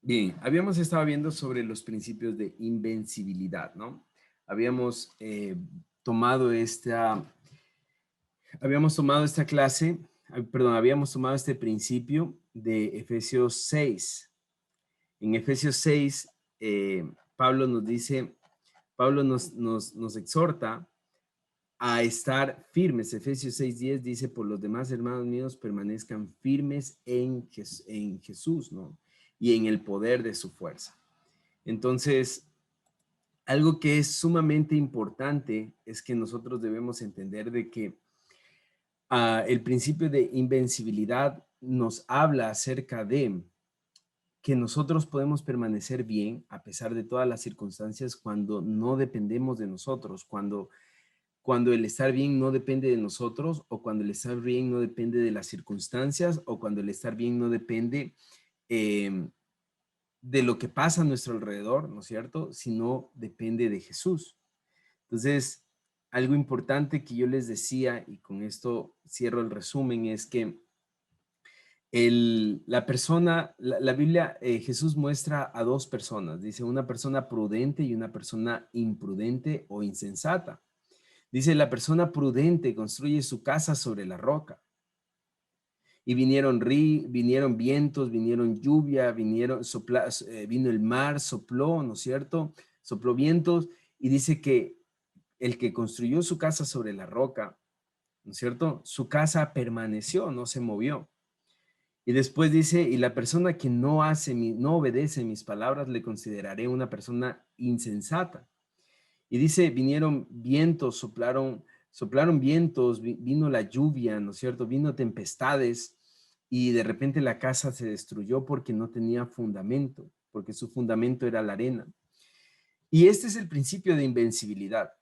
Bien, habíamos estado viendo sobre los principios de invencibilidad, ¿no? Habíamos tomado esta, habíamos tomado esta clase, perdón, habíamos tomado este principio de Efesios 6. En Efesios 6, Pablo nos dice, Pablo nos exhorta a estar firmes. Efesios 6:10 dice, por los demás, hermanos míos, permanezcan firmes en Jesús, ¿no? Y en el poder de su fuerza. Entonces, algo que es sumamente importante es que nosotros debemos entender de que el principio de invencibilidad nos habla acerca de que nosotros podemos permanecer bien a pesar de todas las circunstancias cuando no dependemos de nosotros, cuando el estar bien no depende de nosotros, o cuando el estar bien no depende de las circunstancias, o cuando el estar bien no depende eh, de lo que pasa a nuestro alrededor, ¿no es cierto? Sino depende de Jesús. Entonces, algo importante que yo les decía, y con esto cierro el resumen, es que la persona, la Biblia, Jesús muestra a dos personas. Dice una persona prudente y una persona imprudente o insensata. Dice, la persona prudente construye su casa sobre la roca. Y vinieron vientos, vinieron lluvia, vino el mar, sopló, ¿no es cierto? Sopló vientos y dice que el que construyó su casa sobre la roca, ¿no es cierto? Su casa permaneció, no se movió. Y después dice, y la persona que no obedece mis palabras, le consideraré una persona insensata. Y dice, vinieron vientos, soplaron vientos, vino la lluvia, ¿no es cierto? Vino tempestades y de repente la casa se destruyó porque no tenía fundamento, porque su fundamento era la arena. Y este es el principio de invencibilidad.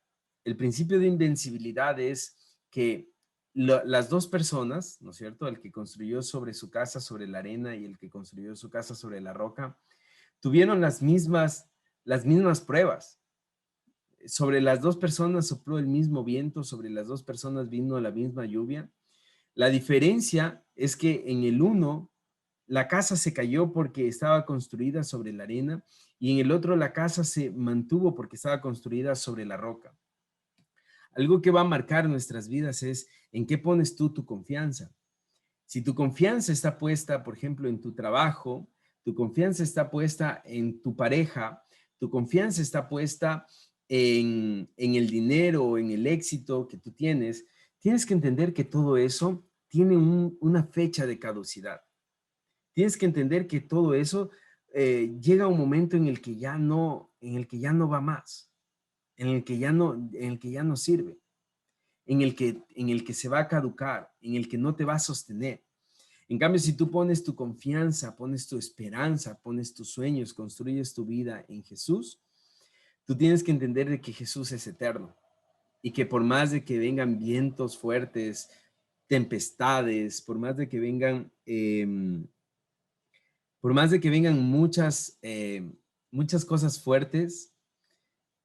El principio de invencibilidad es que las dos personas, ¿no es cierto? El que construyó sobre su casa sobre la arena y el que construyó su casa sobre la roca, tuvieron las mismas pruebas. Sobre las dos personas sopló el mismo viento, sobre las dos personas vino la misma lluvia. La diferencia es que en el uno, la casa se cayó porque estaba construida sobre la arena y en el otro la casa se mantuvo porque estaba construida sobre la roca. Algo que va a marcar nuestras vidas es en qué pones tú tu confianza. Si tu confianza está puesta, por ejemplo, en tu trabajo, tu confianza está puesta en tu pareja, tu confianza está puesta en el dinero o en el éxito que tú tienes que entender que todo eso tiene una fecha de caducidad. Tienes que entender que todo eso llega a un momento en el que ya no va más, en el que ya no sirve, en el que se va a caducar, en el que no te va a sostener. En cambio, si tú pones tu confianza, pones tu esperanza, pones tus sueños, construyes tu vida en Jesús, tú tienes que entender de que Jesús es eterno y que por más de que vengan vientos fuertes, tempestades, por más de que vengan muchas cosas fuertes,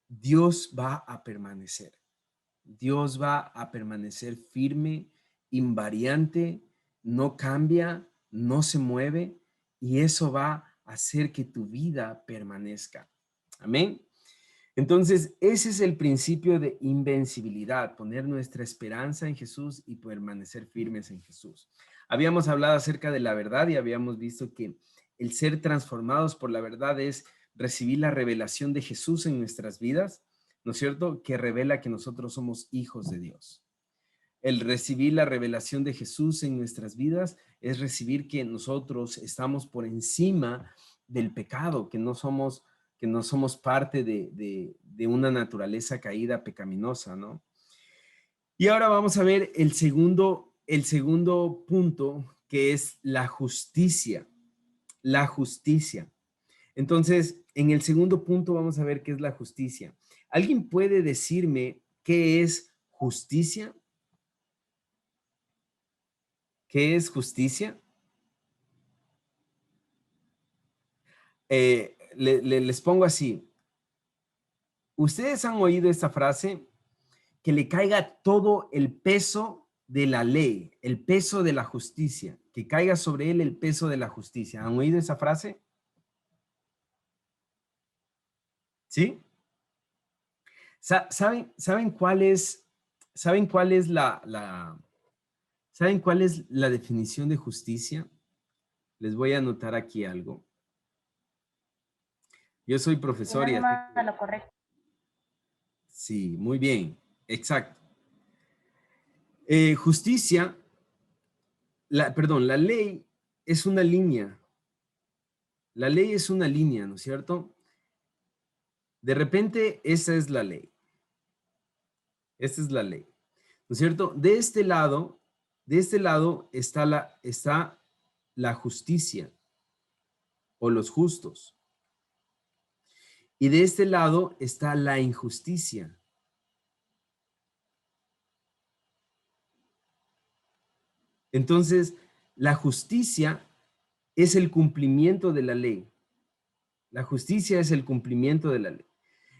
Dios va a permanecer. Dios va a permanecer firme, invariante, no cambia, no se mueve y eso va a hacer que tu vida permanezca. Amén. Entonces, ese es el principio de invencibilidad, poner nuestra esperanza en Jesús y permanecer firmes en Jesús. Habíamos hablado acerca de la verdad y habíamos visto que el ser transformados por la verdad es recibir la revelación de Jesús en nuestras vidas, ¿no es cierto? Que revela que nosotros somos hijos de Dios. El recibir la revelación de Jesús en nuestras vidas es recibir que nosotros estamos por encima del pecado, que no somos parte de una naturaleza caída pecaminosa, ¿no? Y ahora vamos a ver el segundo punto, que es la justicia. La justicia. Entonces, en el segundo punto vamos a ver qué es la justicia. ¿Alguien puede decirme qué es justicia? ¿Qué es justicia? Les pongo así. Ustedes han oído esta frase, que le caiga todo el peso de la ley, el peso de la justicia, que caiga sobre él el peso de la justicia. ¿Han oído esa frase? ¿Sí? ¿Saben saben cuál es ¿saben cuál es la definición de justicia? Les voy a anotar aquí algo. Yo soy profesor y Sinónimo así de que, lo correcto. sí, muy bien, exacto. Justicia, perdón, la ley es una línea. La ley es una línea, ¿no es cierto? De repente, esa es la ley. Esta es la ley, ¿no es cierto? De este lado está la justicia o los justos. Y de este lado está la injusticia. Entonces, la justicia es el cumplimiento de la ley. La justicia es el cumplimiento de la ley.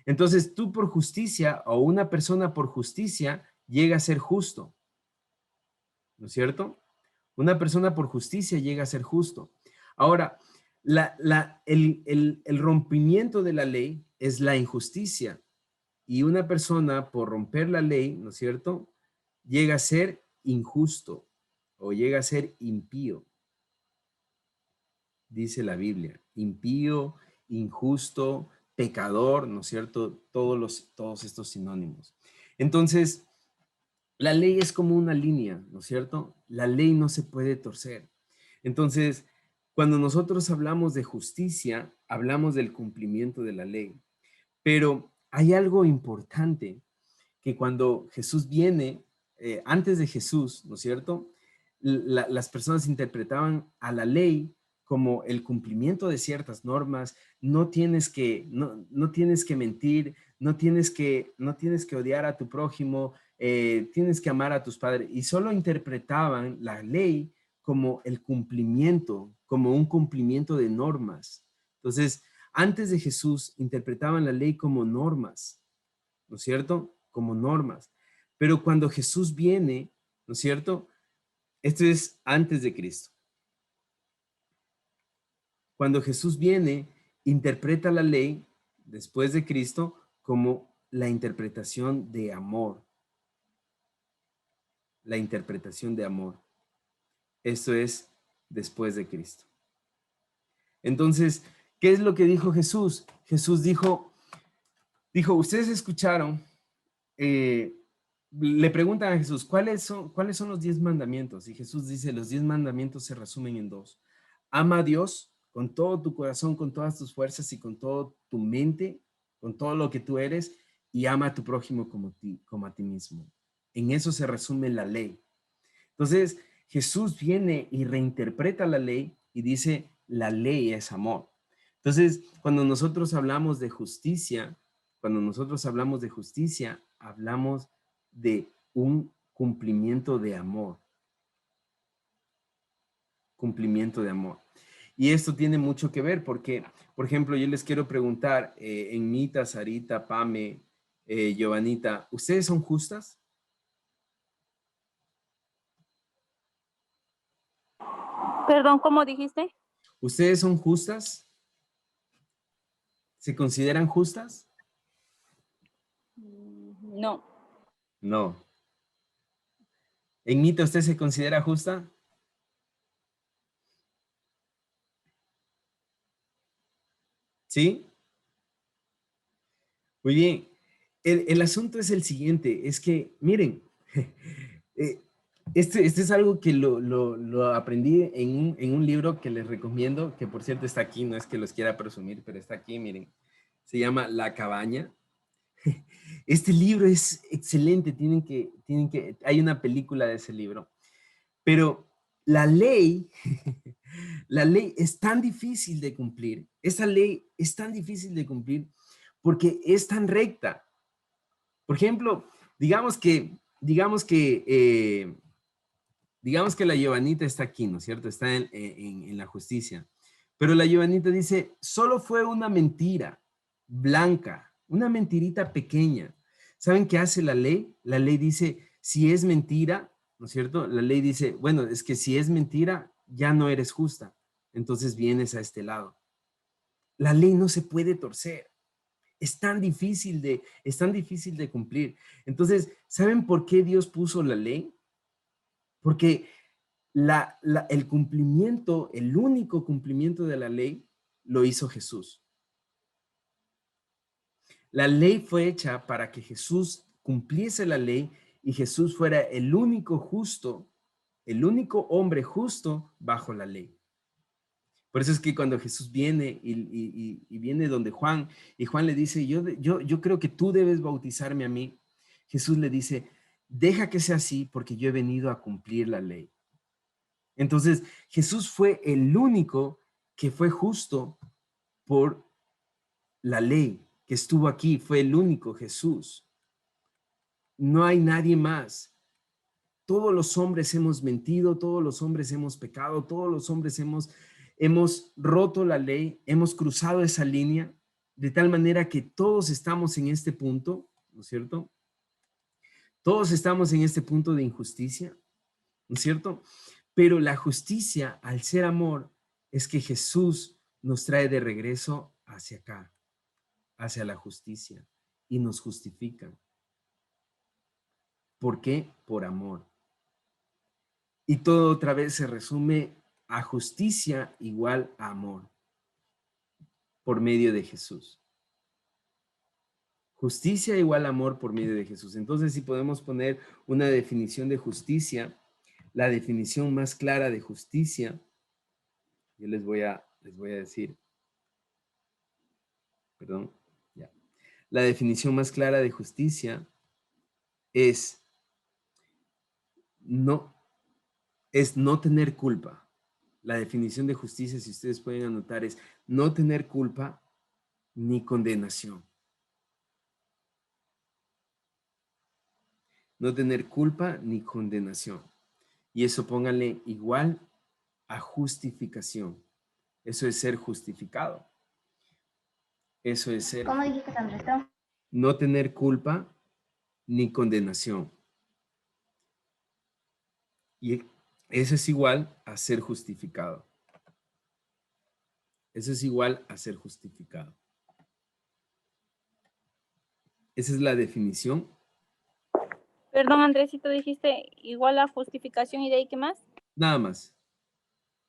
Entonces, tú por justicia o una persona por justicia llega a ser justo, ¿no es cierto? Una persona por justicia llega a ser justo. Ahora, el rompimiento de la ley es la injusticia y una persona por romper la ley, ¿no es cierto? Llega a ser injusto o llega a ser impío, dice la Biblia. Impío, injusto, pecador, ¿no es cierto? Todos estos sinónimos. Entonces, la ley es como una línea, ¿no es cierto? La ley no se puede torcer. Entonces, cuando nosotros hablamos de justicia, hablamos del cumplimiento de la ley. Pero hay algo importante que cuando Jesús viene, antes de Jesús, ¿no es cierto? Las personas interpretaban a la ley como el cumplimiento de ciertas normas, no tienes que mentir, no tienes que odiar a tu prójimo, tienes que amar a tus padres, y solo interpretaban la ley como el cumplimiento, como un cumplimiento de normas. Entonces, antes de Jesús interpretaban la ley como normas, ¿no es cierto? Como normas. Pero cuando Jesús viene, ¿no es cierto? Esto es antes de Cristo. Cuando Jesús viene, interpreta la ley después de Cristo como la interpretación de amor. La interpretación de amor. Esto es después de Cristo. Entonces, ¿qué es lo que dijo Jesús? Jesús dijo, ustedes escucharon, le preguntan a Jesús, cuáles son los 10 mandamientos? Y Jesús dice, los 10 mandamientos se resumen en dos. Ama a Dios con todo tu corazón, con todas tus fuerzas y con toda tu mente, con todo lo que tú eres, y ama a tu prójimo como a ti mismo. En eso se resume la ley. Entonces, Jesús viene y reinterpreta la ley y dice, la ley es amor. Entonces, cuando nosotros hablamos de justicia, hablamos de un cumplimiento de amor. Cumplimiento de amor. Y esto tiene mucho que ver porque, por ejemplo, yo les quiero preguntar, Enmita, Sarita, Pame, Giovanita, ¿ustedes son justas? Perdón, ¿cómo dijiste? ¿Ustedes son justas? ¿Se consideran justas? No. No. Enmita, ¿usted se considera justa? ¿Sí? Muy bien. El asunto es el siguiente, es que, miren, eh, este es algo que lo aprendí en un libro que les recomiendo, que por cierto está aquí, no es que los quiera presumir, pero está aquí, miren. Se llama La Cabaña. Este libro es excelente, hay una película de ese libro, pero la ley, la ley es tan difícil de cumplir, esa ley es tan difícil de cumplir porque es tan recta. Por ejemplo, digamos que la Giovanita está aquí, ¿no es cierto? Está en la justicia. Pero la Giovanita dice, solo fue una mentira blanca, una mentirita pequeña. ¿Saben qué hace la ley? La ley dice, si es mentira, ¿no es cierto? La ley dice, bueno, es que si es mentira, ya no eres justa. Entonces vienes a este lado. La ley no se puede torcer. es tan difícil de cumplir. Entonces, ¿saben por qué Dios puso la ley? Porque el cumplimiento, el único cumplimiento de la ley, lo hizo Jesús. La ley fue hecha para que Jesús cumpliese la ley y Jesús fuera el único justo, el único hombre justo bajo la ley. Por eso es que cuando Jesús viene y viene donde Juan, y Juan le dice, yo creo que tú debes bautizarme a mí, Jesús le dice, deja que sea así porque yo he venido a cumplir la ley. Entonces, Jesús fue el único que fue justo por la ley, que estuvo aquí, fue el único Jesús. No hay nadie más. Todos los hombres hemos mentido, todos los hombres hemos pecado, todos los hombres hemos roto la ley, hemos cruzado esa línea, de tal manera que todos estamos en este punto, ¿no es cierto? Todos estamos en este punto de injusticia, ¿no es cierto? Pero la justicia, al ser amor, es que Jesús nos trae de regreso hacia acá, hacia la justicia, y nos justifica. ¿Por qué? Por amor. Y todo otra vez se resume a justicia igual a amor, por medio de Jesús. Justicia igual a amor por medio de Jesús. Entonces, si podemos poner una definición de justicia, la definición más clara de justicia, yo les voy a decir, perdón, ya. La definición más clara de justicia es no tener culpa. La definición de justicia, si ustedes pueden anotar, es no tener culpa ni condenación. No tener culpa ni condenación. Y eso pónganle igual a justificación. Eso es ser justificado. Eso es ser. ¿Cómo dijiste, Andrés? No tener culpa ni condenación. Y eso es igual a ser justificado. Eso es igual a ser justificado. Esa es la definición. Perdón, Andresito, dijiste igual a justificación y de ahí qué más. Nada más.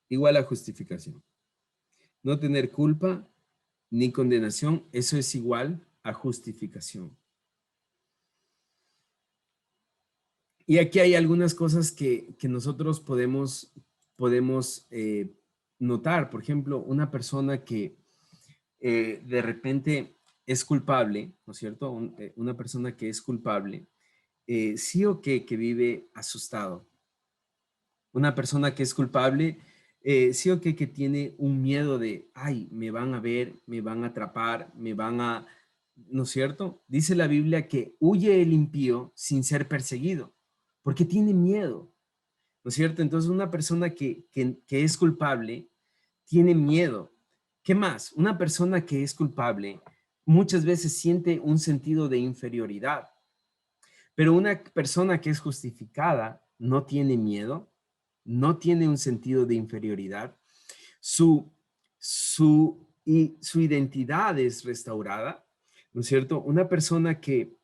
Igual a justificación. No tener culpa ni condenación, eso es igual a justificación. Y aquí hay algunas cosas que nosotros podemos notar. Por ejemplo, una persona que de repente es culpable, ¿no es cierto? Una persona que es culpable, sí o que vive asustado. Una persona que es culpable, sí o que tiene un miedo de, ay, me van a ver, me van a atrapar, me van a, ¿no es cierto? Dice la Biblia que huye el impío sin ser perseguido, porque tiene miedo, ¿no es cierto? Entonces una persona que es culpable tiene miedo. ¿Qué más? Una persona que es culpable muchas veces siente un sentido de inferioridad, pero una persona que es justificada no tiene miedo, no tiene un sentido de inferioridad, su identidad es restaurada, ¿no es cierto? Una persona que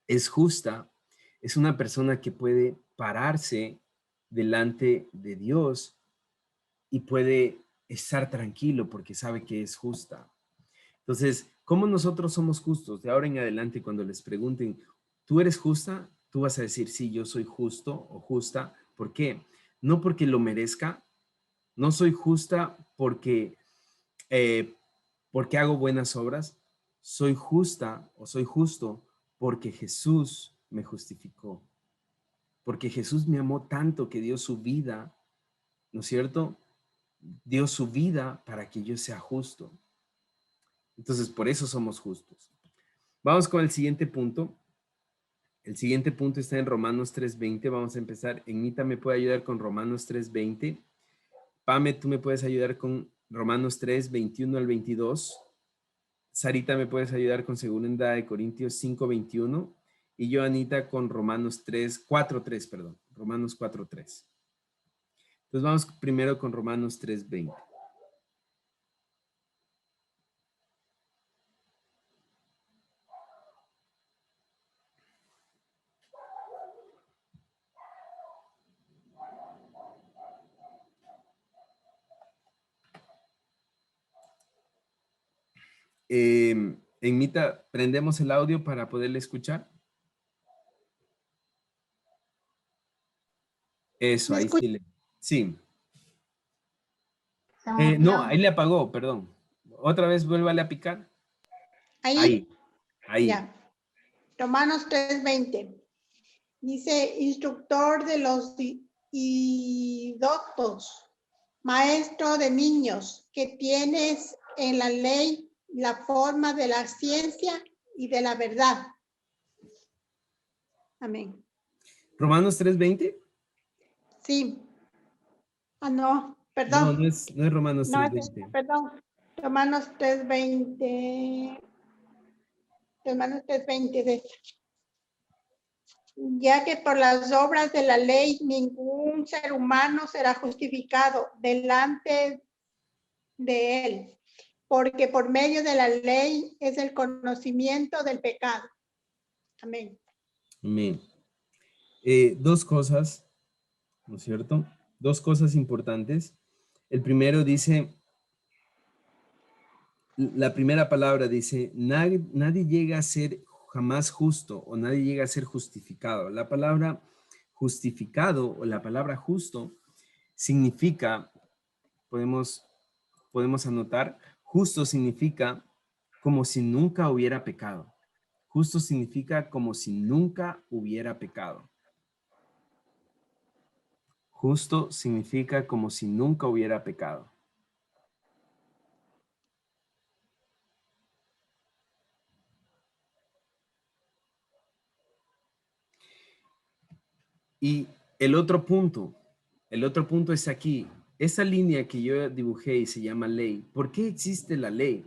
es justa es una persona que puede pararse delante de Dios y puede estar tranquilo porque sabe que es justa. Entonces, ¿cómo nosotros somos justos? De ahora en adelante, cuando les pregunten, ¿tú eres justa? Tú vas a decir, sí, yo soy justo o justa. ¿Por qué? No porque lo merezca, no soy justa porque hago buenas obras, soy justa o soy justo porque Jesús me justificó, porque Jesús me amó tanto que dio su vida, ¿no es cierto? Dio su vida para que yo sea justo. Entonces, por eso somos justos. Vamos con el siguiente punto. El siguiente punto está en Romanos 3:20. Vamos a empezar. Enita me puede ayudar con Romanos 3:20. Pame, tú me puedes ayudar con Romanos 3:21 al 22. Sarita, me puedes ayudar con 2 de Corintios 5:21. Y yo, Anita, con Romanos 4:3, perdón. Romanos 4:3. Entonces vamos primero con Romanos 3:20. Enmita, ¿prendemos el audio para poderle escuchar? Eso, ¿Me ahí escucha? sí. Sí. No, ahí Santiago. le apagó, perdón. Otra vez vuélvale a picar. Ahí, Ahí, ahí. ya. Romanos 3:20. Dice, instructor de los idoctos, maestro de niños, que tienes en la ley la forma de la ciencia y de la verdad. Amén. ¿Romanos 3:20? Sí. Ah, no, No, perdón. no es Romanos No, 3:20. perdón. Romanos 3:20. Romanos 3:20 de ya que por las obras de la ley ningún ser humano será justificado delante de él, porque por medio de la ley es el conocimiento del pecado. Amén. Amén. Dos cosas, ¿no es cierto? Dos cosas importantes. El primero dice, la primera palabra dice, nadie llega a ser jamás justo o nadie llega a ser justificado. La palabra justificado o la palabra justo significa, podemos anotar, justo significa como si nunca hubiera pecado. Justo significa como si nunca hubiera pecado. Justo significa como si nunca hubiera pecado. Y el otro punto es aquí. Esa línea que yo dibujé y se llama ley. ¿Por qué existe la ley?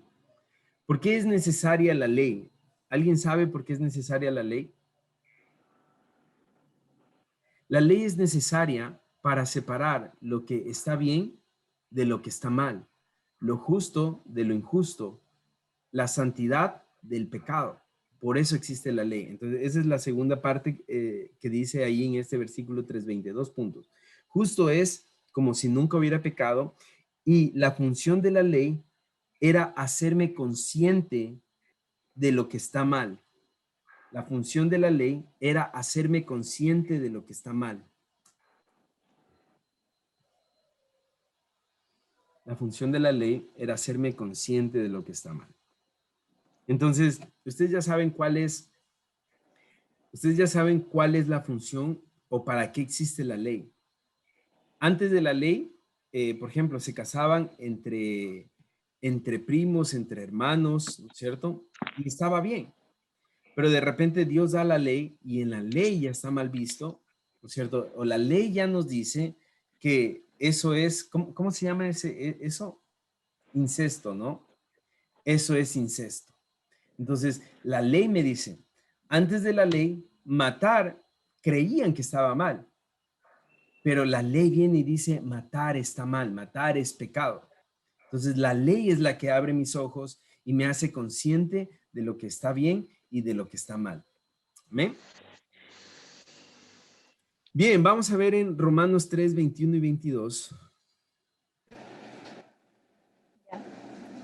¿Por qué es necesaria la ley? ¿Alguien sabe por qué es necesaria la ley? La ley es necesaria para separar lo que está bien de lo que está mal, lo justo de lo injusto, la santidad del pecado. Por eso existe la ley. Entonces, esa es la segunda parte que dice ahí en este versículo 3:22 puntos. Justo es como si nunca hubiera pecado y la función de la ley era hacerme consciente de lo que está mal. La función de la ley era hacerme consciente de lo que está mal. La función de la ley era hacerme consciente de lo que está mal. Entonces, ustedes ya saben cuál es la función o para qué existe la ley. Antes de la ley, por ejemplo, se casaban entre primos, entre hermanos, ¿no es cierto? Y estaba bien. Pero de repente Dios da la ley y en la ley ya está mal visto, ¿no es cierto? O la ley ya nos dice que eso es, ¿cómo se llama eso? Incesto, ¿no? Eso es incesto. Entonces, la ley me dice, antes de la ley, matar creían que estaba mal, pero la ley viene y dice, matar está mal, matar es pecado. Entonces, la ley es la que abre mis ojos y me hace consciente de lo que está bien y de lo que está mal. ¿Amén? Bien, vamos a ver en Romanos 3:21 y 22.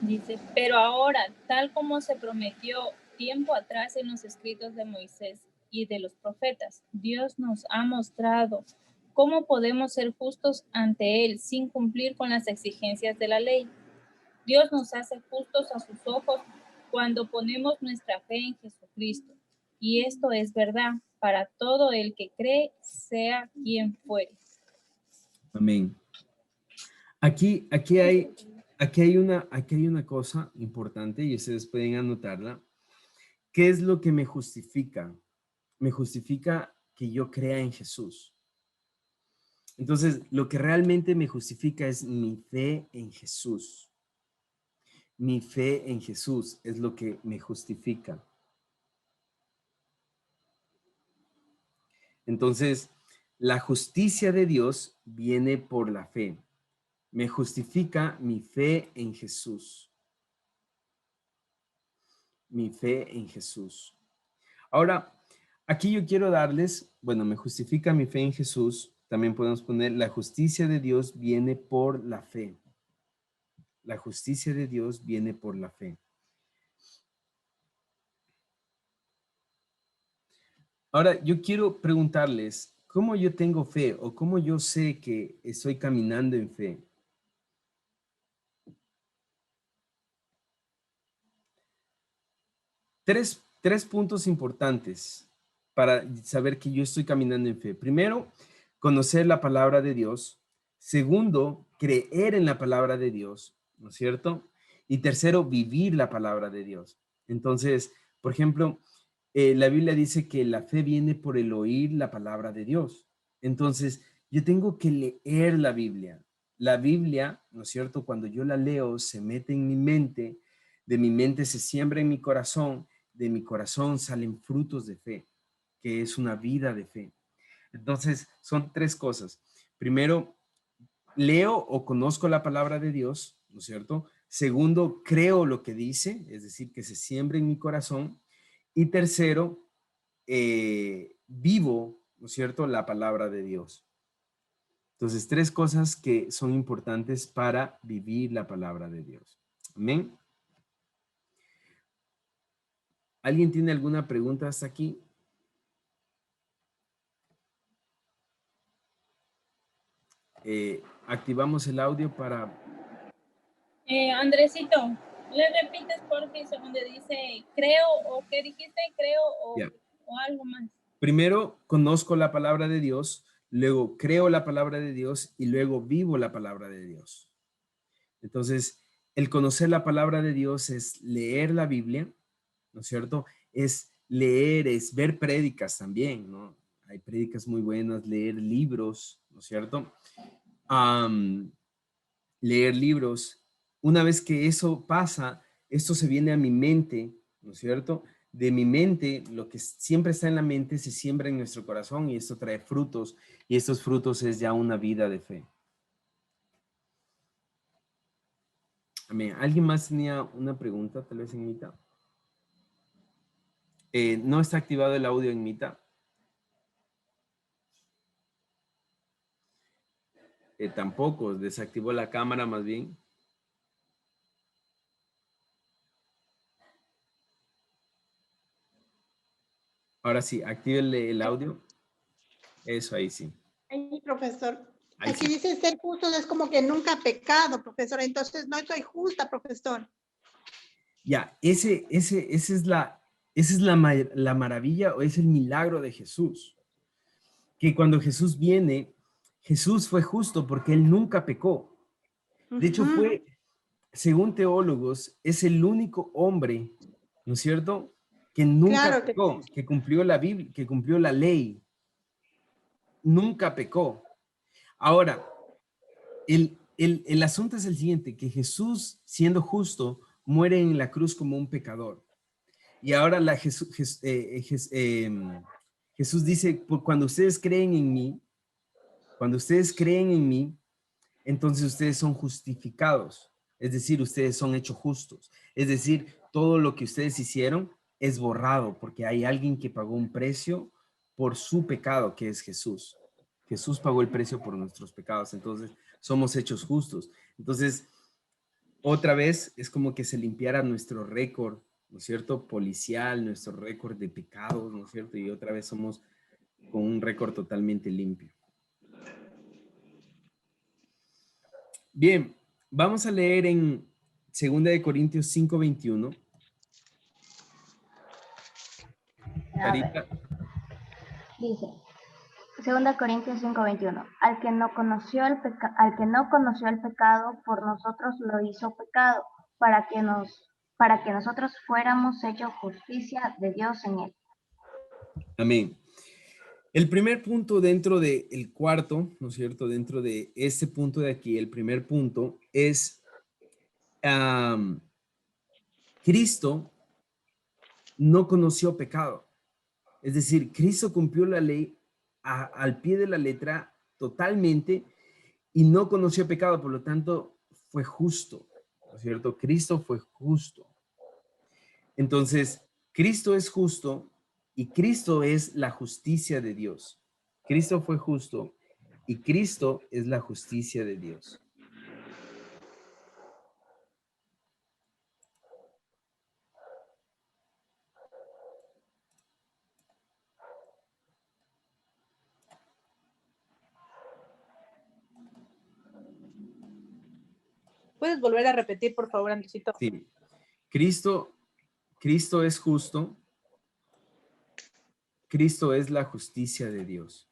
Dice, pero ahora, tal como se prometió tiempo atrás en los escritos de Moisés y de los profetas, Dios nos ha mostrado cómo podemos ser justos ante Él sin cumplir con las exigencias de la ley. Dios nos hace justos a sus ojos cuando ponemos nuestra fe en Jesucristo. Y esto es verdad para todo el que cree, sea quien fuere. Amén. Aquí hay una cosa importante y ustedes pueden anotarla. ¿Qué es lo que me justifica? Me justifica que yo crea en Jesús. Entonces, lo que realmente me justifica es mi fe en Jesús. Mi fe en Jesús es lo que me justifica. Entonces, la justicia de Dios viene por la fe. Me justifica mi fe en Jesús. Mi fe en Jesús. Ahora, aquí yo quiero darles, bueno, me justifica mi fe en Jesús. También podemos poner, la justicia de Dios viene por la fe. La justicia de Dios viene por la fe. Ahora, yo quiero preguntarles, ¿cómo yo tengo fe o cómo yo sé que estoy caminando en fe? Tres puntos importantes para saber que yo estoy caminando en fe. Primero, conocer la palabra de Dios. Segundo, creer en la palabra de Dios, ¿no es cierto? Y tercero, vivir la palabra de Dios. Entonces, por ejemplo, la Biblia dice que la fe viene por el oír la palabra de Dios. Entonces, yo tengo que leer la Biblia. La Biblia, ¿no es cierto? Cuando yo la leo, se mete en mi mente, de mi mente se siembra en mi corazón, de mi corazón salen frutos de fe, que es una vida de fe. Entonces, son tres cosas. Primero, leo o conozco la palabra de Dios, ¿no es cierto? Segundo, creo lo que dice, es decir, que se siembra en mi corazón. Y tercero, vivo, ¿no es cierto?, la palabra de Dios. Entonces, tres cosas que son importantes para vivir la palabra de Dios. Amén. ¿Alguien tiene alguna pregunta hasta aquí? Activamos el audio para... Andresito, ¿le repites por fin donde dice creo o qué dijiste? Creo Yeah. o algo más. Primero, conozco la palabra de Dios, luego creo la palabra de Dios y luego vivo la palabra de Dios. Entonces, el conocer la palabra de Dios es leer la Biblia, ¿no es cierto? Es leer, es ver prédicas también, ¿no? Hay prédicas muy buenas, leer libros, ¿no es cierto? Leer libros. Una vez que eso pasa, esto se viene a mi mente, ¿no es cierto? De mi mente, lo que siempre está en la mente se siembra en nuestro corazón y esto trae frutos y estos frutos es ya una vida de fe. Amén. ¿Alguien más tenía una pregunta, tal vez en mitad? No está activado el audio en mitad. Tampoco, desactivó la cámara más bien. Ahora sí, active el audio. Eso, ahí sí. Ay, profesor. Ahí Aquí sí. dice ser justo es como que nunca ha pecado, profesor. Entonces no soy justa, profesor. Ya, esa es la maravilla o es el milagro de Jesús. Que cuando Jesús viene, Jesús fue justo porque él nunca pecó. De hecho, fue, según teólogos, es el único hombre, ¿no es cierto?, que nunca Claro que pecó, que cumplió la Biblia, que cumplió la ley. Nunca pecó. Ahora, el asunto es el siguiente, que Jesús, siendo justo, muere en la cruz como un pecador. Y ahora Jesús dice, cuando ustedes creen en mí, entonces ustedes son justificados. Es decir, ustedes son hechos justos. Es decir, todo lo que ustedes hicieron es borrado porque hay alguien que pagó un precio por su pecado, que es Jesús. Jesús pagó el precio por nuestros pecados. Entonces, somos hechos justos. Entonces, otra vez es como que se limpiara nuestro récord, ¿no es cierto? Policial, nuestro récord de pecados, ¿no es cierto? Y otra vez somos con un récord totalmente limpio. Bien, vamos a leer en 2 Corintios 5:21. Carita. Dice, 2 Corintios 5:21, al que no conoció el pecado, por nosotros lo hizo pecado, para que nosotros fuéramos hechos justicia de Dios en él. Amén. El primer punto dentro del cuarto, ¿no es cierto? Dentro de este punto de aquí, el primer punto es Cristo no conoció pecado. Es decir, Cristo cumplió la ley al pie de la letra totalmente y no conoció pecado, por lo tanto fue justo, ¿no es cierto? Cristo fue justo. Entonces, Cristo es justo y Cristo es la justicia de Dios. Cristo fue justo y Cristo es la justicia de Dios. ¿Puedes volver a repetir, por favor, Andresito? Sí. Cristo es justo. Cristo es la justicia de Dios.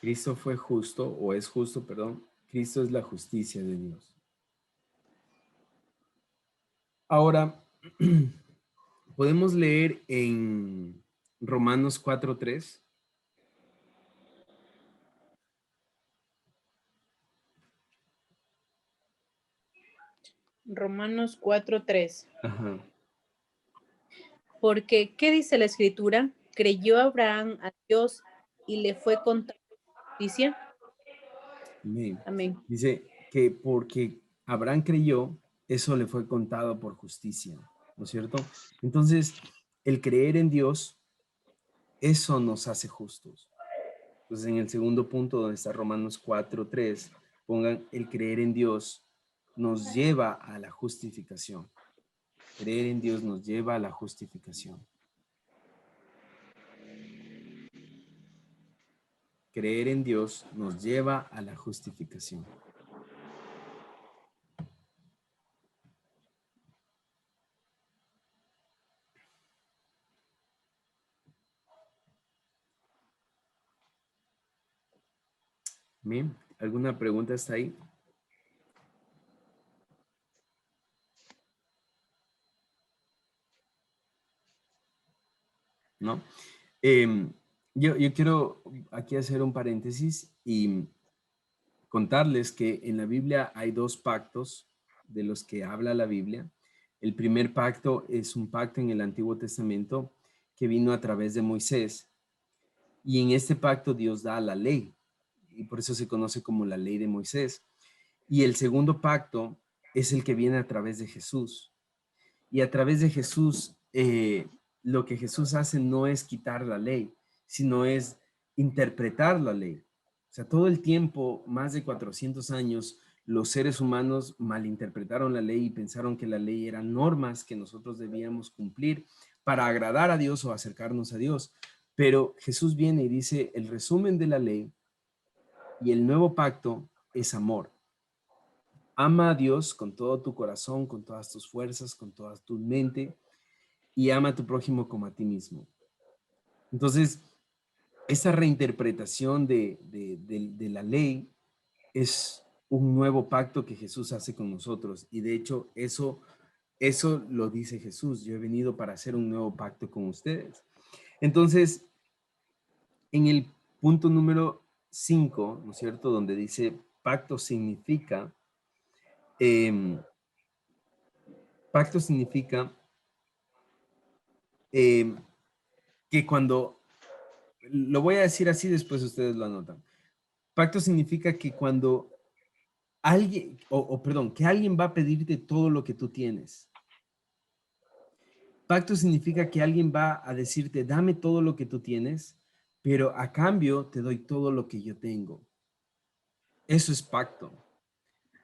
Cristo fue justo, o es justo, perdón. Cristo es la justicia de Dios. Ahora, podemos leer en Romanos 4:3. Romanos 4:3. Ajá. Porque, ¿qué dice la Escritura? Creyó Abraham a Dios y le fue contada justicia. Amén. Amén. Dice que porque Abraham creyó, eso le fue contado por justicia, ¿no es cierto? Entonces, el creer en Dios, eso nos hace justos. Entonces, en el segundo punto, donde está Romanos 4:3, pongan el creer en Dios nos lleva a la justificación. Creer en Dios nos lleva a la justificación. Creer en Dios nos lleva a la justificación. Bien, ¿alguna pregunta hasta ahí? ¿No? Yo quiero aquí hacer un paréntesis y contarles que en la Biblia hay dos pactos de los que habla la Biblia. El primer pacto es un pacto en el Antiguo Testamento que vino a través de Moisés. Y en este pacto Dios da la ley. Y por eso se conoce como la ley de Moisés. Y el segundo pacto es el que viene a través de Jesús. Y a través de Jesús, lo que Jesús hace no es quitar la ley, sino es interpretar la ley. O sea, todo el tiempo, más de 400 años, los seres humanos malinterpretaron la ley y pensaron que la ley eran normas que nosotros debíamos cumplir para agradar a Dios o acercarnos a Dios. Pero Jesús viene y dice, el resumen de la ley y el nuevo pacto es amor. Ama a Dios con todo tu corazón, con todas tus fuerzas, con toda tu mente y ama a tu prójimo como a ti mismo. Entonces, esa reinterpretación de la ley es un nuevo pacto que Jesús hace con nosotros. Y de hecho, eso lo dice Jesús. Yo he venido para hacer un nuevo pacto con ustedes. Entonces, en el punto número 5, ¿no es cierto? Donde dice pacto significa que cuando, lo voy a decir así, después ustedes lo anotan. Pacto significa que cuando alguien, perdón, que alguien va a pedirte todo lo que tú tienes. Pacto significa que alguien va a decirte, dame todo lo que tú tienes, pero a cambio te doy todo lo que yo tengo. Eso es pacto.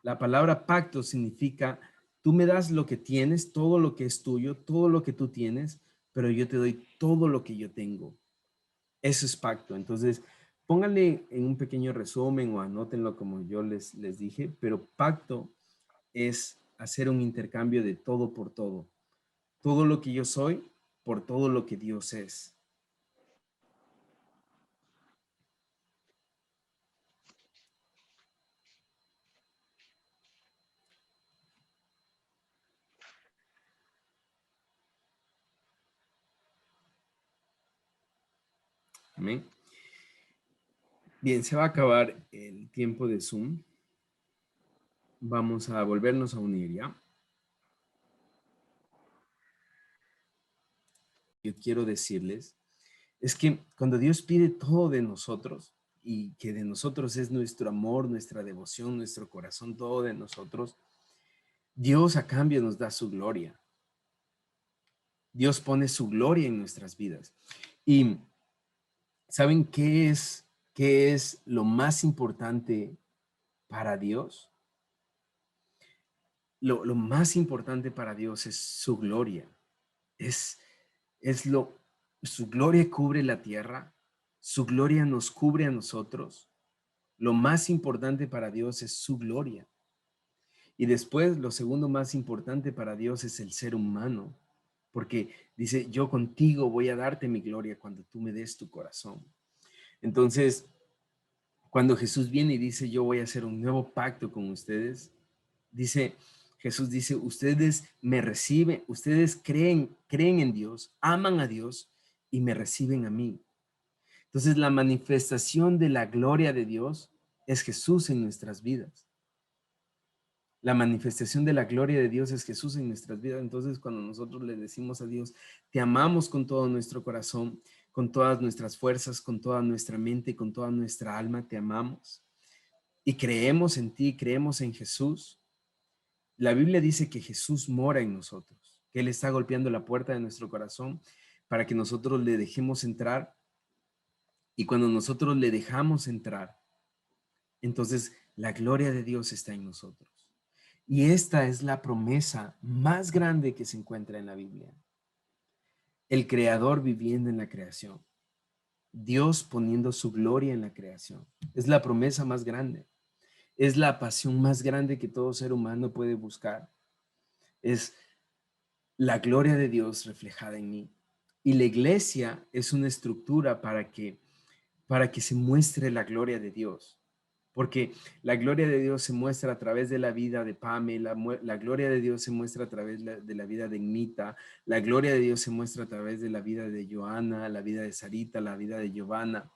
La palabra pacto significa, tú me das lo que tienes, todo lo que es tuyo, todo lo que tú tienes, pero yo te doy todo lo que yo tengo. Eso es pacto. Entonces, pónganle en un pequeño resumen o anótenlo como yo les dije, pero pacto es hacer un intercambio de todo por todo. Todo lo que yo soy por todo lo que Dios es. Amén. Bien, se va a acabar el tiempo de Zoom. Vamos a volvernos a unir, ¿ya? Yo quiero decirles es que cuando Dios pide todo de nosotros y que de nosotros es nuestro amor, nuestra devoción, nuestro corazón, todo de nosotros, Dios a cambio nos da su gloria. Dios pone su gloria en nuestras vidas. Y ¿saben qué es lo más importante para Dios? Lo más importante para Dios es su gloria. Es su gloria cubre la tierra, su gloria nos cubre a nosotros. Lo más importante para Dios es su gloria. Y después, lo segundo más importante para Dios es el ser humano, porque dice, yo contigo voy a darte mi gloria cuando tú me des tu corazón. Entonces, cuando Jesús viene y dice, yo voy a hacer un nuevo pacto con ustedes, Jesús dice, ustedes me reciben, ustedes creen en Dios, aman a Dios y me reciben a mí. Entonces, la manifestación de la gloria de Dios es Jesús en nuestras vidas. La manifestación de la gloria de Dios es Jesús en nuestras vidas. Entonces, cuando nosotros le decimos a Dios, te amamos con todo nuestro corazón, con todas nuestras fuerzas, con toda nuestra mente, con toda nuestra alma, te amamos. Y creemos en ti, creemos en Jesús. La Biblia dice que Jesús mora en nosotros, que Él está golpeando la puerta de nuestro corazón para que nosotros le dejemos entrar. Y cuando nosotros le dejamos entrar, entonces la gloria de Dios está en nosotros. Y esta es la promesa más grande que se encuentra en la Biblia. El Creador viviendo en la creación. Dios poniendo su gloria en la creación. Es la promesa más grande. Es la pasión más grande que todo ser humano puede buscar. Es la gloria de Dios reflejada en mí. Y la iglesia es una estructura para que se muestre la gloria de Dios. Porque la gloria de Dios se muestra a través de la vida de Pamela, la gloria de Dios se muestra a través de la vida de Ignita, la gloria de Dios se muestra a través de la vida de Joana, la vida de Sarita, la vida de Giovanna.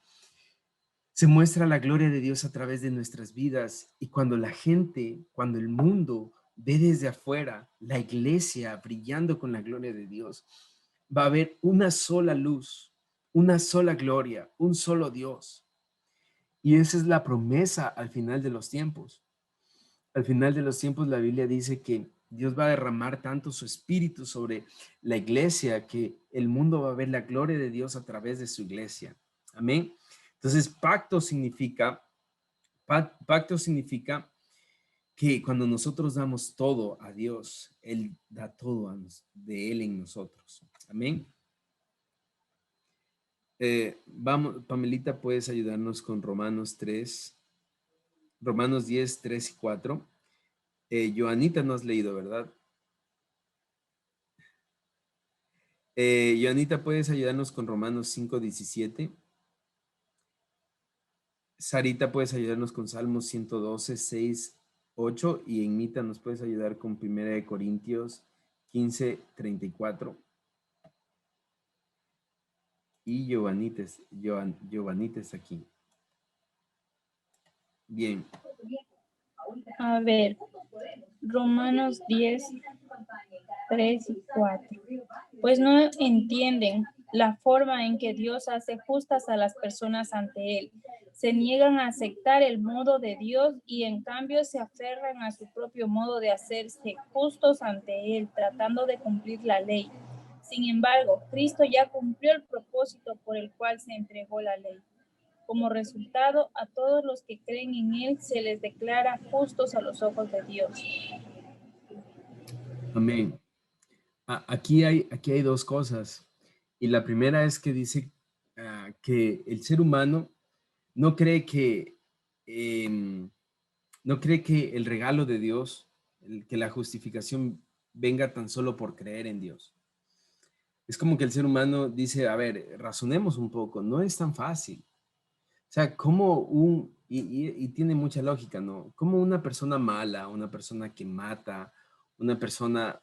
Se muestra la gloria de Dios a través de nuestras vidas. Y cuando la gente, cuando el mundo ve desde afuera la iglesia brillando con la gloria de Dios, va a haber una sola luz, una sola gloria, un solo Dios. Y esa es la promesa al final de los tiempos. Al final de los tiempos la Biblia dice que Dios va a derramar tanto su espíritu sobre la iglesia que el mundo va a ver la gloria de Dios a través de su iglesia. Amén. Entonces, pacto significa que cuando nosotros damos todo a Dios, Él da todo de Él en nosotros. Amén. Vamos, Pamelita, puedes ayudarnos con Romanos 10, 3 y 4. Joanita no has leído, ¿verdad? Joanita, ¿puedes ayudarnos con Romanos 5, 17? Sarita, ¿puedes ayudarnos con Salmos 112, 6, 8? Y Ignita, ¿nos puedes ayudar con 1 Corintios 15, 34? Y Giovanita está aquí. Bien. A ver, Romanos 10, 3 y 4. Pues no entienden la forma en que Dios hace justas a las personas ante Él. Se niegan a aceptar el modo de Dios y en cambio se aferran a su propio modo de hacerse justos ante Él, tratando de cumplir la ley. Sin embargo, Cristo ya cumplió el propósito por el cual se entregó la ley. Como resultado, a todos los que creen en Él se les declara justos a los ojos de Dios. Amén. Aquí hay dos cosas. Y la primera es que dice que el ser humano no cree que el regalo de Dios, que la justificación venga tan solo por creer en Dios. Es como que el ser humano dice, a ver, razonemos un poco, no es tan fácil. O sea, y tiene mucha lógica, ¿no? Como una persona mala, una persona que mata, una persona,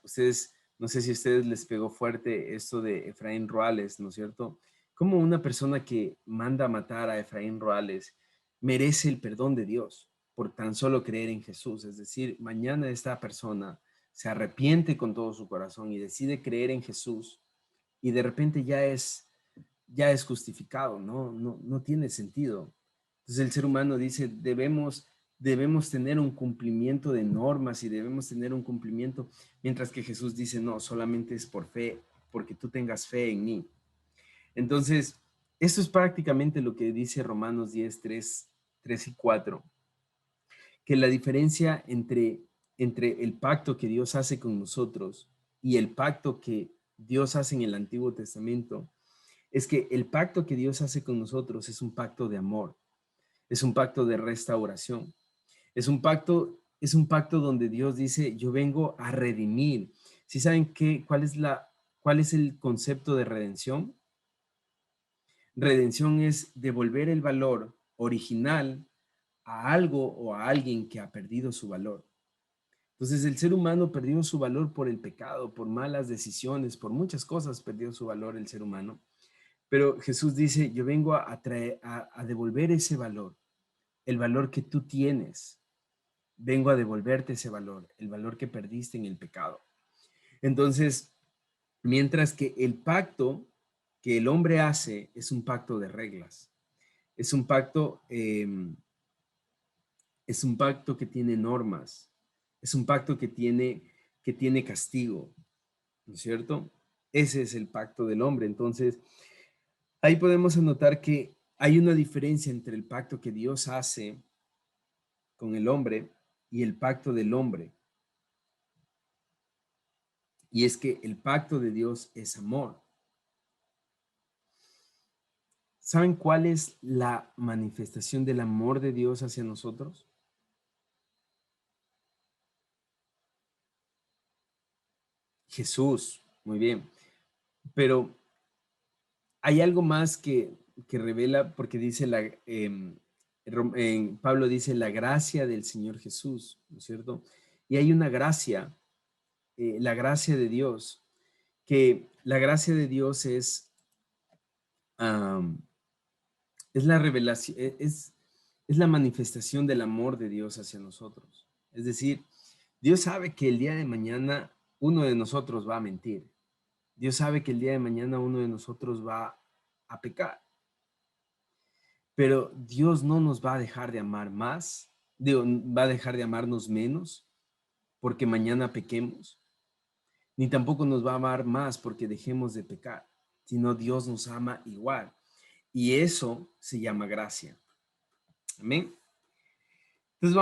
no sé si a ustedes les pegó fuerte esto de Efraín Ruales, ¿no es cierto? Como una persona que manda a matar a Efraín Ruales merece el perdón de Dios por tan solo creer en Jesús. Es decir, mañana esta persona se arrepiente con todo su corazón y decide creer en Jesús y de repente ya es justificado, no tiene sentido. Entonces el ser humano dice, debemos tener un cumplimiento de normas y debemos tener un cumplimiento, mientras que Jesús dice, no, solamente es por fe, porque tú tengas fe en mí. Entonces, esto es prácticamente lo que dice Romanos 10, 3 y 4, que la diferencia entre el pacto que Dios hace con nosotros y el pacto que Dios hace en el Antiguo Testamento es que el pacto que Dios hace con nosotros es un pacto de amor, es un pacto de restauración, es un pacto donde Dios dice, yo vengo a redimir. ¿Sí saben cuál es el concepto de redención? Redención es devolver el valor original a algo o a alguien que ha perdido su valor. Entonces el ser humano perdió su valor por el pecado, por malas decisiones, por muchas cosas perdió su valor el ser humano. Pero Jesús dice, yo vengo a devolver ese valor, el valor que tú tienes. Vengo a devolverte ese valor, el valor que perdiste en el pecado. Entonces, mientras que el pacto que el hombre hace es un pacto de reglas, es un pacto que tiene normas, es un pacto que tiene castigo, ¿no es cierto? Ese es el pacto del hombre. Entonces, ahí podemos anotar que hay una diferencia entre el pacto que Dios hace con el hombre y el pacto del hombre. Y es que el pacto de Dios es amor. ¿Saben cuál es la manifestación del amor de Dios hacia nosotros? Jesús, muy bien. Pero hay algo más que revela, porque dice Pablo dice la gracia del Señor Jesús, ¿no es cierto? Y hay una gracia, la gracia de Dios, que la gracia de Dios es la revelación, es la manifestación del amor de Dios hacia nosotros. Es decir, Dios sabe que el día de mañana uno de nosotros va a mentir. Dios sabe que el día de mañana uno de nosotros va a pecar. Pero Dios no nos va a dejar de amar más, va a dejar de amarnos menos porque mañana pequemos, ni tampoco nos va a amar más porque dejemos de pecar, sino Dios nos ama igual. Y eso se llama gracia. Amén. Entonces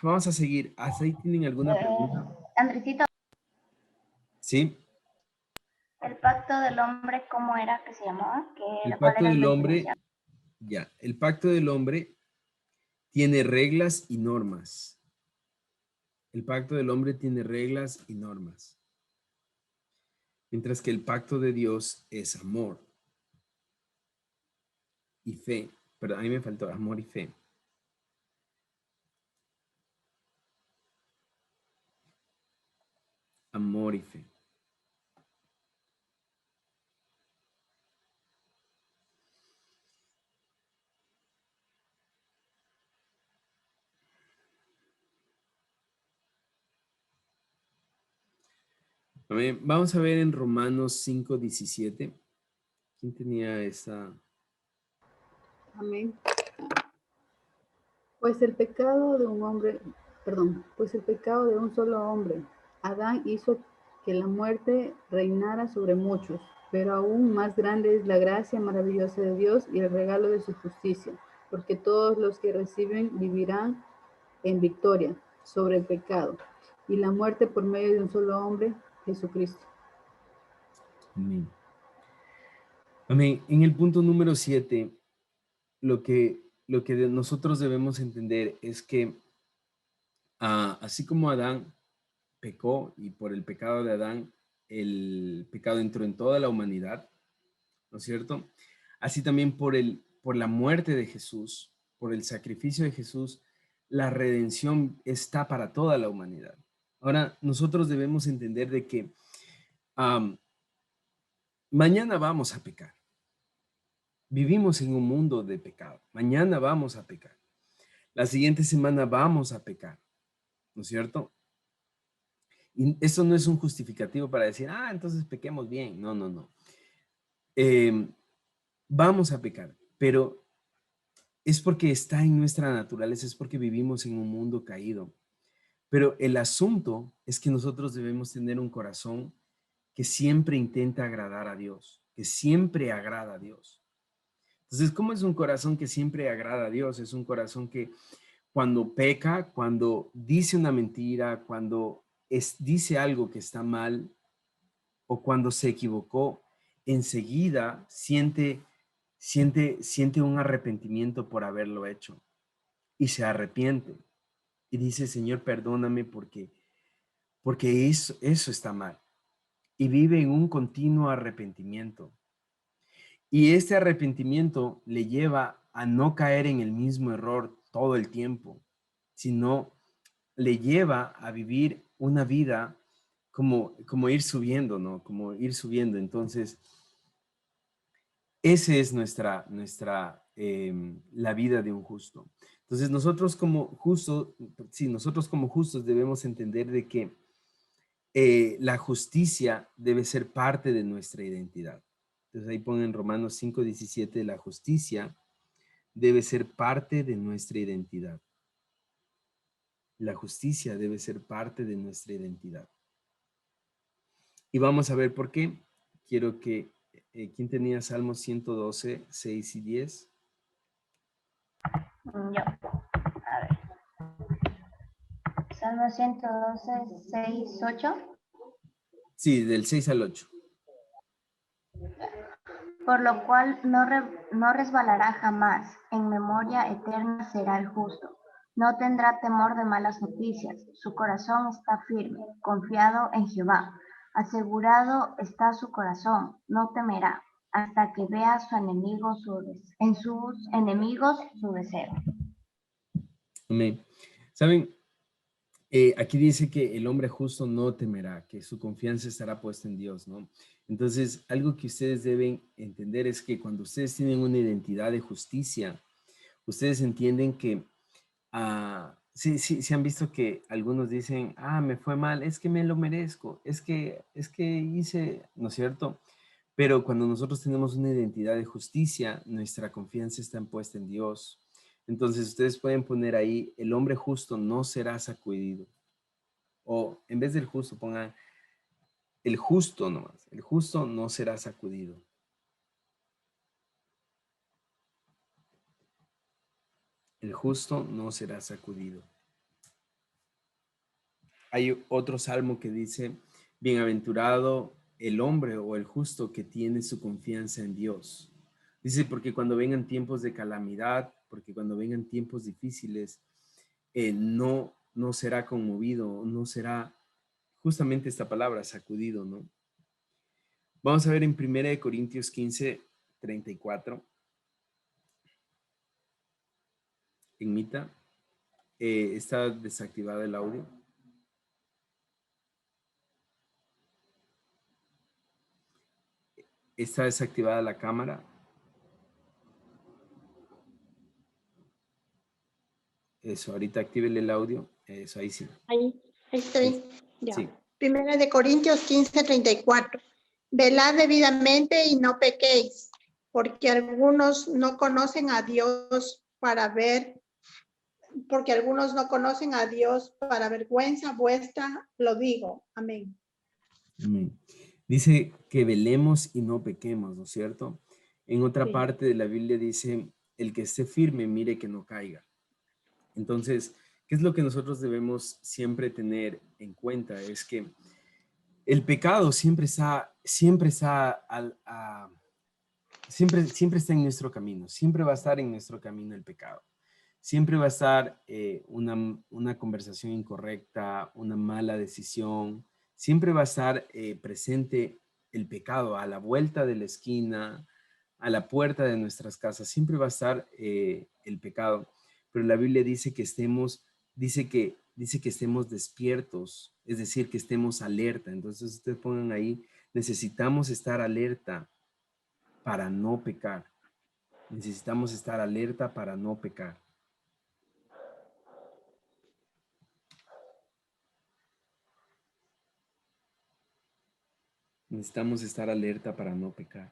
vamos a seguir. ¿Hasta ahí tienen alguna pregunta? Andresito, Sí. el pacto del hombre, ¿cómo era que se llamaba? El ¿Cuál pacto era del la hombre, definición? ya, el pacto del hombre tiene reglas y normas. El pacto del hombre tiene reglas y normas. Mientras que el pacto de Dios es amor y fe. Pero a mí me faltó amor y fe. Amor y fe. Amén. Vamos a ver en Romanos 5:17. ¿Quién tenía esa? Amén. Pues el pecado de un hombre, pues el pecado de un solo hombre, Adán, hizo que la muerte reinara sobre muchos, pero aún más grande es la gracia maravillosa de Dios y el regalo de su justicia, porque todos los que reciben vivirán en victoria sobre el pecado y la muerte por medio de un solo hombre, Jesucristo. Amén. Amén. En el punto número 7, lo que nosotros debemos entender es que así como Adán pecó y por el pecado de Adán, el pecado entró en toda la humanidad, ¿no es cierto? Así también por la muerte de Jesús, por el sacrificio de Jesús, la redención está para toda la humanidad. Ahora, nosotros debemos entender de que mañana vamos a pecar. Vivimos en un mundo de pecado. Mañana vamos a pecar. La siguiente semana vamos a pecar, ¿no es cierto? Y eso no es un justificativo para decir, entonces pequemos bien. No, no, no. Vamos a pecar, pero es porque está en nuestra naturaleza, es porque vivimos en un mundo caído. Pero el asunto es que nosotros debemos tener un corazón que siempre intenta agradar a Dios, que siempre agrada a Dios. Entonces, ¿cómo es un corazón que siempre agrada a Dios? Es un corazón que cuando peca, cuando dice una mentira, cuando dice algo que está mal o cuando se equivocó, enseguida siente un arrepentimiento por haberlo hecho y se arrepiente y dice, Señor, perdóname porque eso está mal, y vive en un continuo arrepentimiento. Y este arrepentimiento le lleva a no caer en el mismo error todo el tiempo, sino le lleva a vivir una vida como ir subiendo, ¿no? Como ir subiendo. Entonces, esa es la vida de un justo. Entonces, nosotros como justos debemos entender de que la justicia debe ser parte de nuestra identidad. Entonces, ahí ponen Romanos 5:17, la justicia debe ser parte de nuestra identidad. La justicia debe ser parte de nuestra identidad. Y vamos a ver por qué. Quiero que, ¿quién tenía Salmos 112, 6 y 10? Yo. A ver. Salmo 112, 6, 8. Sí, del 6 al 8. Por lo cual no resbalará jamás, en memoria eterna será el justo. No tendrá temor de malas noticias, su corazón está firme, confiado en Jehová. Asegurado está su corazón, no temerá, hasta que vea en sus enemigos su deseo. Amén. ¿Saben? Aquí dice que el hombre justo no temerá, que su confianza estará puesta en Dios, ¿no? Entonces, algo que ustedes deben entender es que cuando ustedes tienen una identidad de justicia, ustedes entienden que, sí han visto que algunos dicen, me fue mal, es que me lo merezco, es que hice, ¿no es cierto? Pero cuando nosotros tenemos una identidad de justicia, nuestra confianza está puesta en Dios. Entonces ustedes pueden poner ahí, el hombre justo no será sacudido. O en vez del justo pongan, el justo nomás, el justo no será sacudido. El justo no será sacudido. Hay otro salmo que dice, bienaventurado el hombre o el justo que tiene su confianza en Dios. Dice, porque cuando vengan tiempos de calamidad, porque cuando vengan tiempos difíciles, no será conmovido, no será justamente esta palabra, sacudido, ¿no? Vamos a ver en 1 Corintios 15, 34. En Mita, está desactivado el audio. Está desactivada la cámara. Eso, ahorita actívele el audio. Eso, ahí sí. Ahí estoy. Ya. Sí. Primera de Corintios 15, 34. Velad debidamente y no pequéis, porque algunos no conocen a Dios para vergüenza vuestra, lo digo. Amén. Amén. Dice que velemos y no pequemos, ¿no es cierto? En otra Sí. parte de la Biblia dice, el que esté firme, mire que no caiga. Entonces, ¿qué es lo que nosotros debemos siempre tener en cuenta? Es que el pecado siempre está en nuestro camino, siempre va a estar en nuestro camino el pecado. Siempre va a estar una conversación incorrecta, una mala decisión, siempre va a estar presente el pecado a la vuelta de la esquina, a la puerta de nuestras casas, siempre va a estar el pecado. Pero la Biblia dice que estemos despiertos, es decir, que estemos alerta. Entonces ustedes pongan ahí, necesitamos estar alerta para no pecar. Necesitamos estar alerta para no pecar. Necesitamos estar alerta para no pecar.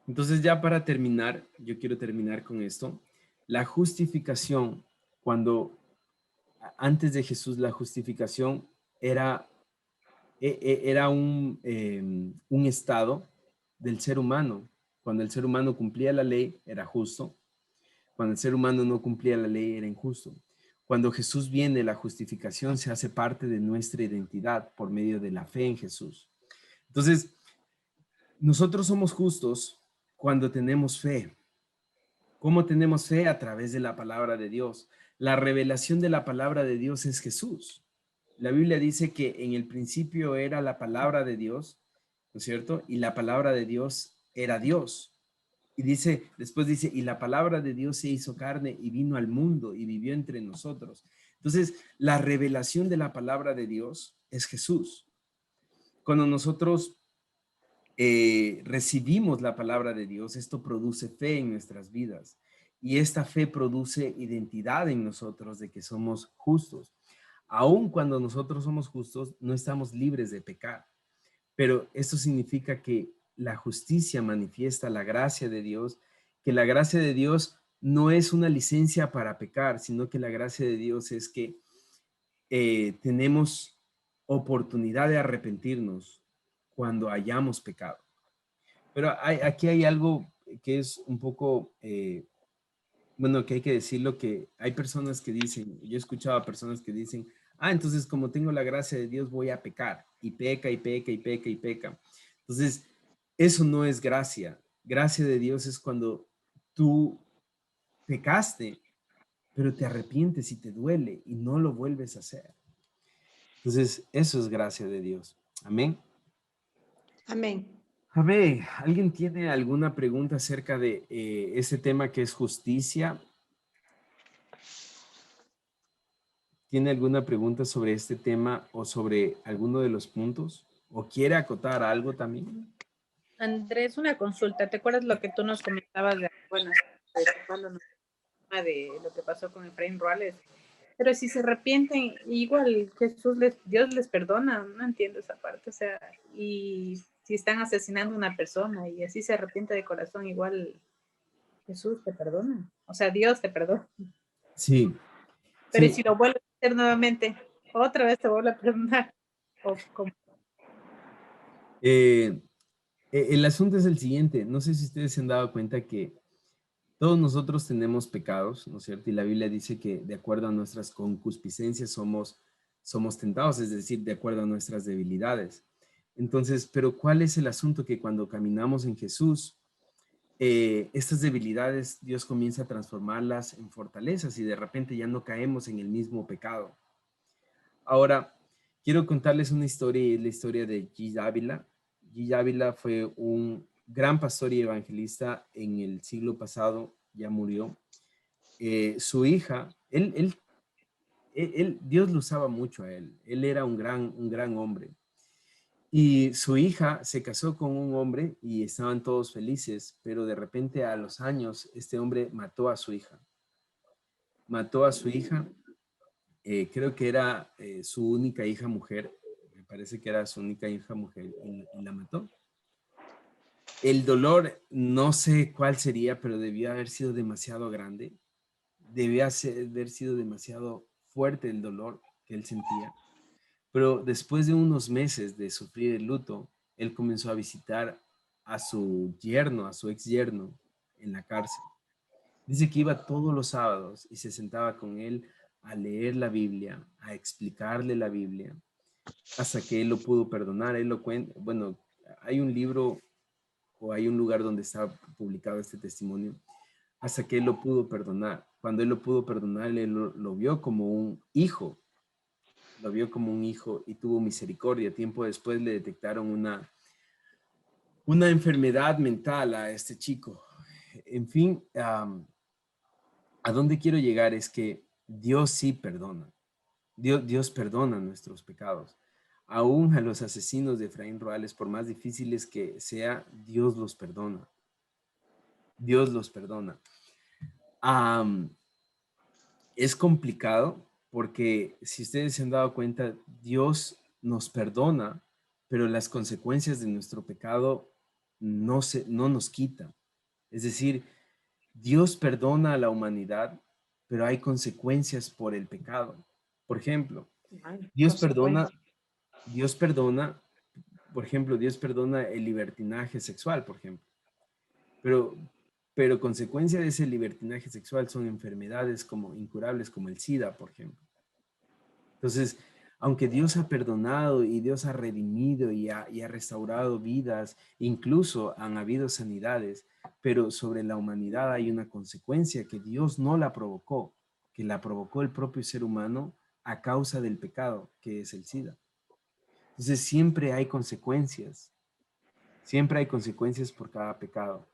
Entonces, ya para terminar, yo quiero terminar con esto. La justificación, antes de Jesús, la justificación era un estado del ser humano. Cuando el ser humano cumplía la ley, era justo. Cuando el ser humano no cumplía la ley, era injusto. Cuando Jesús viene, la justificación se hace parte de nuestra identidad por medio de la fe en Jesús. Entonces, Nosotros somos justos cuando tenemos fe. ¿Cómo tenemos fe? A través de la palabra de Dios. La revelación de la palabra de Dios es Jesús. La Biblia dice que en el principio era la palabra de Dios, ¿no es cierto? Y la palabra de Dios era Dios. Y dice, después dice, y la palabra de Dios se hizo carne y vino al mundo y vivió entre nosotros. Entonces, la revelación de la palabra de Dios es Jesús. Cuando nosotros recibimos la palabra de Dios, esto produce fe en nuestras vidas. Y esta fe produce identidad en nosotros de que somos justos. Aun cuando nosotros somos justos, no estamos libres de pecar. Pero esto significa que la justicia manifiesta la gracia de Dios, que la gracia de Dios no es una licencia para pecar, sino que la gracia de Dios es que tenemos oportunidad de arrepentirnos cuando hayamos pecado. Pero aquí hay algo que es un poco, bueno, que hay que decirlo, que hay personas que dicen, yo he escuchado a personas que dicen, entonces como tengo la gracia de Dios voy a pecar, y peca, y peca, y peca, y peca. Entonces, eso no es gracia. Gracia de Dios es cuando tú pecaste, pero te arrepientes y te duele y no lo vuelves a hacer. Entonces, eso es gracia de Dios. Amén. Amén. Amén. ¿Alguien tiene alguna pregunta acerca de ese tema que es justicia? ¿Tiene alguna pregunta sobre este tema o sobre alguno de los puntos? ¿O quiere acotar algo también? Andrés, una consulta. ¿Te acuerdas lo que tú nos comentabas de, bueno, de lo que pasó con Efraín Ruales? Pero si se arrepienten, igual Dios les perdona, no entiendo esa parte, o sea, y si están asesinando a una persona y así se arrepiente de corazón, igual Jesús te perdona, o sea, Dios te perdona. Sí. Pero Sí. si lo vuelves a hacer nuevamente, otra vez te vuelve a perdonar. ¿O cómo? El asunto es el siguiente. No sé si ustedes se han dado cuenta que todos nosotros tenemos pecados, ¿no es cierto? Y la Biblia dice que de acuerdo a nuestras concupiscencias somos tentados, es decir, de acuerdo a nuestras debilidades. Entonces, pero ¿cuál es el asunto? Que cuando caminamos en Jesús, estas debilidades Dios comienza a transformarlas en fortalezas y de repente ya no caemos en el mismo pecado. Ahora, quiero contarles una historia, y es la historia de G. Ávila. G. Ávila fue un gran pastor y evangelista en el siglo pasado, ya murió. Su hija, Dios lo usaba mucho a él. Él era un gran hombre. Y su hija se casó con un hombre y estaban todos felices, pero de repente a los años este hombre mató a su hija. Mató a su hija, creo que era su única hija mujer, me parece que era su única hija mujer y la mató. El dolor, no sé cuál sería, pero debió haber sido demasiado grande. Haber sido demasiado fuerte el dolor que él sentía. Pero después de unos meses de sufrir el luto, él comenzó a visitar a su yerno, a su ex yerno, en la cárcel. Dice que iba todos los sábados y se sentaba con él a leer la Biblia, a explicarle la Biblia, hasta que él lo pudo perdonar. Él lo cuenta, bueno, hay un libro o hay un lugar donde está publicado este testimonio, hasta que él lo pudo perdonar. Cuando él lo pudo perdonar, él lo vio como un hijo. Lo vio como un hijo y tuvo misericordia. Tiempo después le detectaron una enfermedad mental a este chico. En fin, a dónde quiero llegar es que Dios sí perdona. Dios perdona nuestros pecados. Aún a los asesinos de Efraín Ruales, por más difíciles que sea, Dios los perdona. Dios los perdona. Es complicado porque si ustedes se han dado cuenta, Dios nos perdona, pero las consecuencias de nuestro pecado no nos quitan. Es decir, Dios perdona a la humanidad, pero hay consecuencias por el pecado. Por ejemplo, Dios perdona, por ejemplo, Dios perdona el libertinaje sexual, por ejemplo. Pero consecuencia de ese libertinaje sexual son enfermedades como incurables, como el SIDA, por ejemplo. Entonces, Aunque Dios ha perdonado y Dios ha redimido y ha restaurado vidas, incluso han habido sanidades, pero sobre la humanidad hay una consecuencia que Dios no la provocó, que la provocó el propio ser humano a causa del pecado, que es el SIDA. Entonces siempre hay consecuencias por cada pecado.